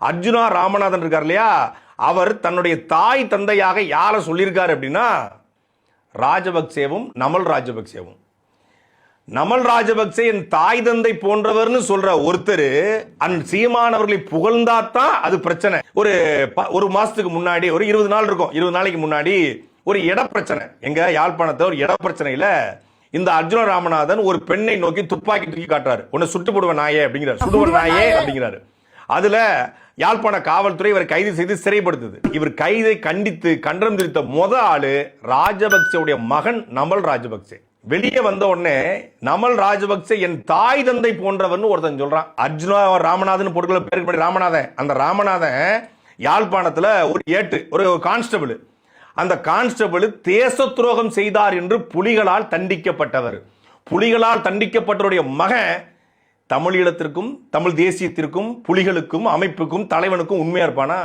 அர்ஜுனா ராமநாதன் இருக்கார் இல்லையா, அவர் தன்னுடைய தாய் தந்தையாக யாரை சொல்லியிருக்காரு அப்படின்னா ராஜபக்சேவும் நமல் ராஜபக்சேவும். நமல் ராஜபக்சே என் தாய் தந்தை போன்றவர்னு சொல்ற ஒருத்தர் சீமானவர்களை புகழ்ந்தாத்தான் அது பிரச்சனை. ஒரு மாசத்துக்கு முன்னாடி ஒரு 20 நாள் இருக்கும், 20 நாளைக்கு முன்னாடி ஒரு இட பிரச்சனை, எங்க யாழ்ப்பாணத்தை ஒரு இட பிரச்சனையில இந்த அர்ஜுன ராமநாதன் ஒரு பெண்ணை நோக்கி துப்பாக்கி தூக்கி காட்டுறாரு. உன்னை சுட்டு போடுவ நாயே அப்படிங்கிறார், சுடுவ நாயே அப்படிங்கிறாரு. அதுல யாழ்ப்பாண காவல்துறை இவரை கைது செய்து சிறைப்படுத்துது. இவர் கைதை கண்டித்து கண்டனம் தெரிவித்த ஆளு ராஜபக்சேவுடைய மகன் நமல் ராஜபக்சே. வெளியே வந்த உடனே நமல் ராஜபக்சே என் தாய் தந்தை போன்றவன் ஒருத்தன் சொல்றான். அர்ஜுனா ராமநாதன் பொருட்களை பேருக்கு ராமநாதன், அந்த ராமநாதன் யாழ்ப்பாணத்துல ஒரு கான்ஸ்டபிள், அந்த கான்ஸ்டபிள் தேச துரோகம் செய்தார் என்று புலிகளால் தண்டிக்கப்பட்டவர். புலிகளால் தண்டிக்கப்பட்டவருடைய மகன் தமிழீழத்திற்கும் தமிழ் தேசியத்திற்கும் புலிகளுக்கும் அமைப்புக்கும் தலைவனுக்கும் உண்மையா இருப்பானா?